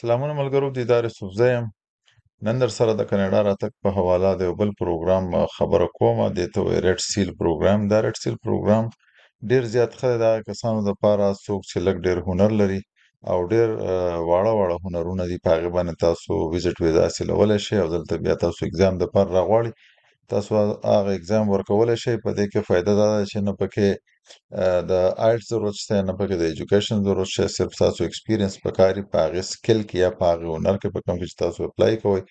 سلامونه ملګرو، دیدار یوسفزی یم. نن در سره د کاناډا راتګ په حواله د یو بل پروګرام خبره کوم. دې ته وایي ریډ سیل پروګرام. دا ریډ سیل پروګرام ډیر زیات ښه دی د هغه کسانو دپاره څوک چې لږ ډیر هنر لري او ډیر واړه واړه هنرونه دي. په هغې باندې تاسو ویزټ ویزا حاصلولی شئ او دلته بیا تاسو اګزام دپاره راغواړئ، تاسو هغه اګزام ورکولی شئ. په دې کې فایده دا ده چې نه پکې د آیلټس ضرورت شته، نه پکې د ایجوکیشن ضرورت شته، صرف تاسو ایکسپیرینس پکار وي په هغې سکل کې یا په هغې هنر کې په کوم کې چې تاسو اپلای کوئ.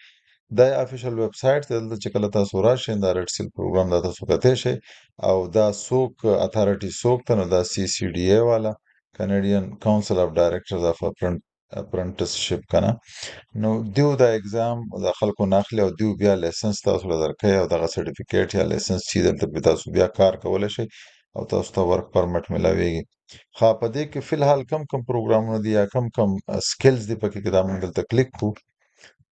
دا یې افیشل ویب سایټ دی. دلته چې کله تاسو راشئ دا ریډ سیل پروګرام دا تاسو کتی شئ او دا څوک اتھارټي څوک ته نو دا CCDA والا کانیډین کونسل اف ډایرکټرز اف اپرنټسشپ کنه. نو دیو دا اګزام د خلکو نه اخلي او دیو بیا لایسنس تاسو له درکوي او دغه سرټیفیکیټ یا لایسنس چې دلته به تاسو بیا کار کولی شئ او تاسو ته ورک پرمټ ملاویږي. ښه، په دې کې فلحال کم پروګرامونه دي یا کم سکلز دي پکې کې دا موږ دلته کلیک کړو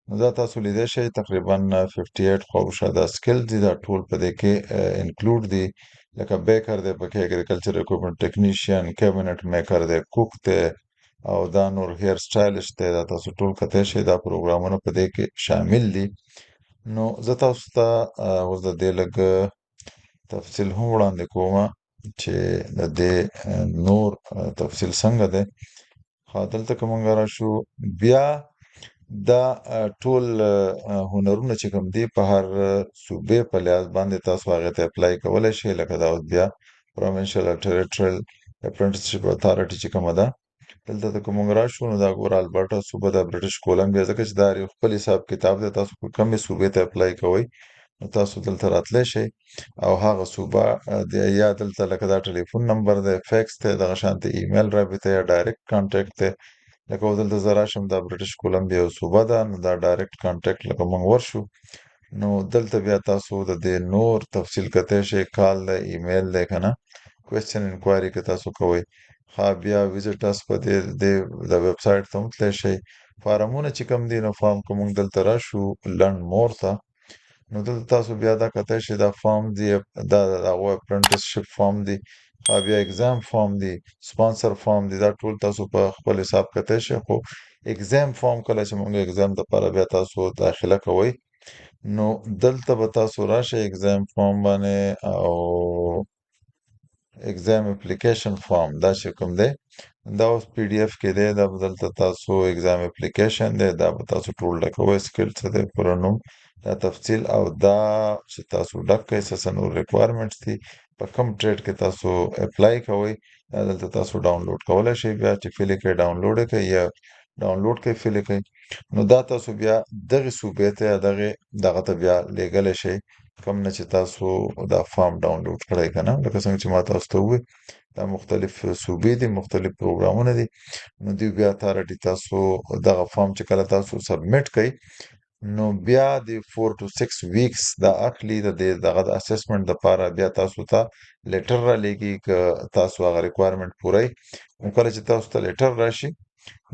نو دا تاسو لیدای شئ تقریبا 58 خواوشا دا سکل دي. دا ټول په دې کې انکلوډ دي، لکه بیکر دی پکې، اګریکلچر اکوپمنټ ټیکنیشین، کابینټ میکر دی، کوک دی او دا نور هیر سټایلش دی. دا تاسو ټول کتی شئ، دا پروګرامونه په دې کې شامل دي. نو زه تاسو ته اوس د دې لږ تفصیل هم وړاندې کوم چې د دې نور تفصیل څنګه دی. ښه، دلته که موږ راشو بیا دا ټول هنرونه چې کوم دي په هر صوبې په لحاظ باندې تاسو هغې ته اپلای کولی شئ. لکه دا اوس بیا پروینشل او ټریټورل اپرنټسشپ اتھارټي چې کومه ده، دلته ته که موږ راشو نو دا ګوره البرټا صوبه ده، برټش کولمبیا، ځکه چې دا یو خپل حساب کتاب دی. تاسو که کومې صوبې ته اپلای کوئ نو تاسو دلته راتلی شئ او هغه صوبه یا دلته لکه دا ټلیفون نمبر دی، فیکس دی، دغه شانتې ایمیل رابطه یا ډایرکټ کانټیکټ دی. لکه اوس دلته زه راشم دا برټش کولمبیا یو صوبه ده، نو دا ډایرکټ کانټیکټ لکه موږ ورشو نو دلته بیا تاسو د دې نور تفصیل کتی شئ. کال دی، ایمیل دی که نه، کوېسچن انکوایري که تاسو کوئ. ښه، بیا ویزټ اس په دې د ویب سایټ ته هم تلی شئ. فارمونه چې کوم دي نو فارم که موږ دلته راشو لرن مور ته نو دلته تاسو بیا دا کتی شئ. دا فارم دي، دا د هغو اپرنټسشپ فارم دي. ښه، بیا اګزام فارم دي، سپانسر فارم دي، دا ټول تاسو په خپل حساب کتی شئ. خو اګزام فارم کله چې موږ اګزام دپاره بیا تاسو داخله کوئ نو دلته به تاسو راشئ اګزام فارم باندې او اګزام اپلیکیشن فارم دا چې کوم دی دا اوس PDF کې دی. دا به دلته تاسو اګزام اپلیکیشن دی، دا به تاسو ټول ډکوئ، سکل څه دی، پوره نوم، دا تفصیل او دا چې تاسو ډک کئ څه نور ریکوایرمنټس دي، په کوم ټریډ کې تاسو اپلای کوئ دا دلته تاسو ډاونلوډ کولی شئ. بیا چې فل یې کړئ ډاونلوډ یې کړئ یا ډاونلوډ کړئ فل یې کړئ نو دا تاسو بیا دغې صوبې ته یا دغه ته بیا لیږلی شئ کوم نه چې تاسو دا فارم ډاونلوډ کړی که نه. لکه څنګه چې ما تاسو ته وویل دا مختلف صوبې دي، مختلف پروګرامونه دي. نو دوی بیا اتھارټي تاسو دغه فارم چې کله تاسو سبمیټ کئ نو بیا د 4 to 6 ویکس دا اخلي د دغه د اسسمنټ دپاره. بیا تاسو ته لیټر رالیږي که تاسو هغه ریکوایرمنټ پوره یې. نو کله چې تاسو ته لیټر راشي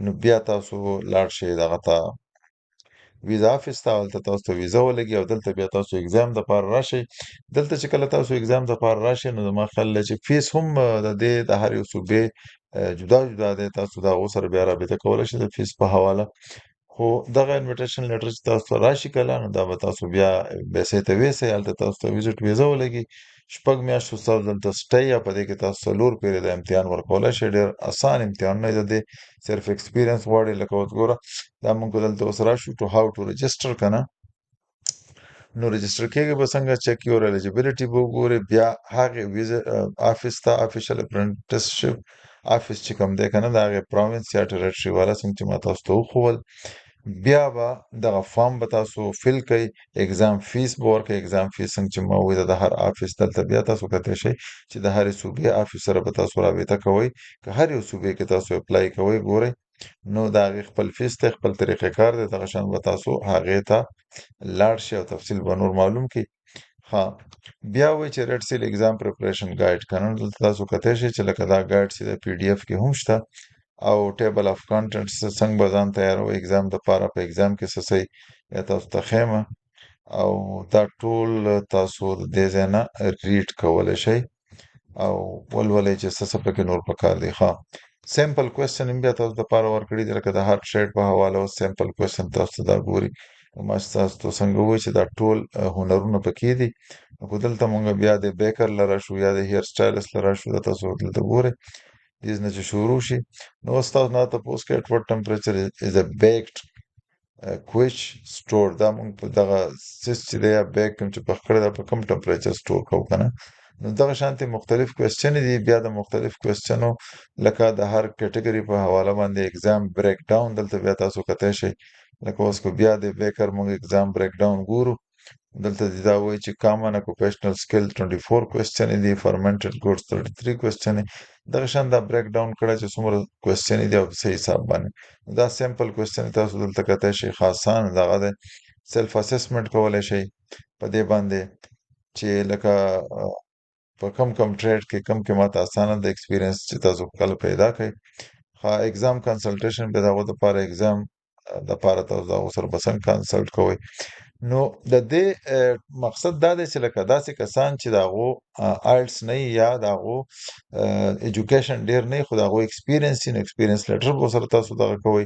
نو بیا تاسو لاړ شئ دغه ته ویزا افیس ته، هلته تاسو ته ویزا ولګي او دلته بیا تاسو اګزام دپاره راشئ. دلته چې کله تاسو اګزام دپاره راشئ نو زما خیال دی چې فیس هم د دې د هر یو صوبې جدا دی. تاسو د هغو سره بیا رابطه کولی شئ د فیس په حواله. خو دغه انویټیشن لیټر چې تاسو ته راشي کله نو دا به تاسو بیا بیسۍ ته ویسئ، هلته تاسو ته ویزټ ویزا ولګي. 6 میاشتو ستاسو دلته سټی یا په دې کې تاسو 4 پیرې د امتحان ورکولی شئ. ډېر اسان امتحانونه دي، د دې صرف ایکسپیرینس غواړي. لکه اوس ګوره دا موږ دلته اوس راشو ټو هاو ټو رجسټر که نه، نو رجسټر کېږي به څنګه، چیک یور الیجیبیلیټي به وګورئ. بیا هغې ویزا افیس ته، افیشل اپرنټسشپ افیس چې کوم دی که نه د هغې پروینس یا ټریټري والا څنګه چې ما تاسو ته وښول، بیا به دغه فارم به تاسو فل کئ، اګزام فیس به ورکئ. اګزام فیس څنګه چې ما وویل د هر افیس دلته بیا تاسو کتی شئ چې د هرې صوبې افیس سره به تاسو رابطه کوئ. که هر یو صوبې کې تاسو اپلای کوئ ګورئ نو د هغې خپل فیس دی، خپل طریقې کار دی، دغه شان به تاسو هغې ته لاړ شئ او تفصیل به نور معلوم کړي. ښه، بیا وایي چې ریډ سیل اګزام پریپریشن ګایډ که نه، دلته تاسو کتی شئ چې لکه دا ګایډ چې دی PDF کې هم شته او ټیبل اف کانټنټس څنګه به ځان تیاروئ اګزام دپاره، په اګزام کې څه څه یا تاسو ته ښیمه او دا ټول تاسو د دې ځای نه ریډ کولی شئ او ولولئ چې څه پکې نور پکار دي. ښه، سیمپل کوېسچن هم بیا تاسو دپاره ورکړي دي لکه د هر ټریډ په حواله اوس سیمپل کوېسچن تاسو ته دا ګوري ما چې تاسو ته څنګه ووایي چې دا ټول هنرونه پکې دي خو دلته مونږ بیا د بیکر له راشو یا د هیر سټایلست له راشو دا تاسو دلته ګورئ دې نه چې شروع شي نو اوس تاسو نه تپوس کوي at what temperature is a baked کویچ سټور دا مونږ په دغه سیس چې دی یا بیک کوم چې پخ کړی دا په کوم ټمپریچر سټور کوو که نه نو دغه شانتې مختلف کوېسچنې دي بیا د مختلف کوېسچنو لکه د هر کټګري په حواله باندې اگزام بریک ډاون دلته بیا تاسو کتی شئ لکه اوس کو بیا د بیکر مونږ اگزام بریک ډاون ګورو دلته دې دا وایي چې کامن اکوپیشنل سکل 24 کوېسچنې دي فرمنټډ ګوډز 33 کوېسچنې دغه شان دا بریک ډاون کړی چې څومره کوېسچنې دي او په څه حساب باندې دا سیمپل کوېسچن تاسو دلته کتی شئ ښه اسان دغه دی سیلف اسسمنټ کولی شئ په دې باندې چې لکه په کم ټریډ کې کې ماته اسانه د ایکسپیرینس چې تاسو کله پیدا کړئ ښه اگزام کنسلټیشن به د هغو دپاره اگزام دپاره تاسو د هغو سره به څنګه کنسلټ کوئ نو د دې مقصد دا دی چې لکه داسې کسان چې د هغو آیلټس نه یا د هغو ایجوکیشن ډیر نه خو د هغو ایکسپیرینس نو ایکسپیرینس لیټر به سره تاسو دغه کوئ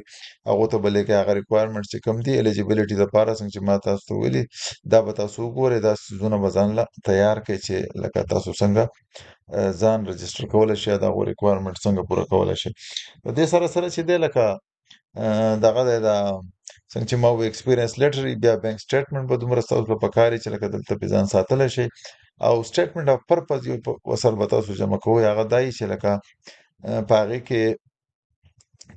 هغو ته به لیکئ هغه ریکوایرمنټ چې کوم دي الیجیبیلیټي دپاره څنګه چې ما تاسو ته ویلي دا به تاسو وګورئ دا څیزونه به ځان له تیار کړئ چې لکه تاسو څنګه ځان رجسټر کولی شئ د هغو ریکوایرمنټ څنګه پوره کولی شئ په دې سره سره چې دی لکه دغه دی دا څنګه چې ما وویل ایکسپیرینس لیټر بیا بینک سټیټمنټ به دومره ستاسو ته پکار وي چې لکه دلته پې ځان ساتلی شئ او سټیټمنټ اف پرپز یو ورسره به تاسو جمع کوئ هغه دا وي چې لکه په هغې کې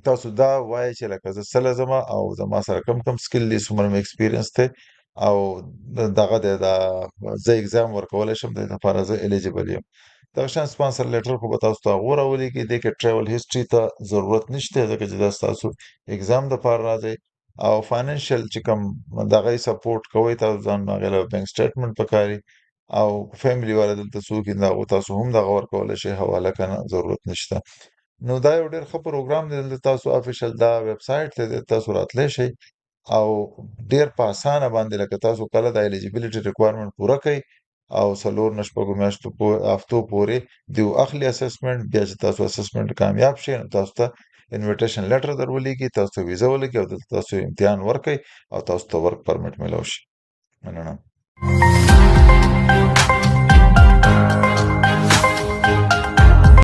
تاسو دا وایئ چې لکه زه څه لزمه او زما سره کم سکل دي څومره مې ایکسپیرینس دی او دغه دی دا زه اګزام ورکولی شم د دې لپاره زه الیجبل یم دغه شان سپانسر لیټر خو به تاسو ته هغه راولیږي دې کې ټریول هیسټري ته ضرورت نشته ځکه چې دا ستاسو اګزام دپاره راځئ او فاینانشل چې کوم دغه یې سپورټ کوئ تاسو ځان هغې له بینک سټیټمنټ پکار وي او فیملي والا دلته څوک دي هغو تاسو هم دغه ورکولی شئ حواله که نه ضرورت نشته نو دا یو ډېر ښه پروګرام دی دلته تاسو افیشل دا ویب سایټ دی تاسو راتلی شئ او ډېر په اسانه باندې لکه تاسو کله د الیجیبیلیټي ریکوایرمنټ پوره کړئ او څلور نه شپږو میاشتو هفتو پورې دیو اخلي اسسمنټ بیا چې تاسو اسسمنټ کامیاب شئ نو تاسو ته انویټیشن لیټر در ولیږي تاسو ته ویزه ولګي او دلته تاسو امتحان ورکړئ او تاسو ته ورک پرمټ میلاو شي مننه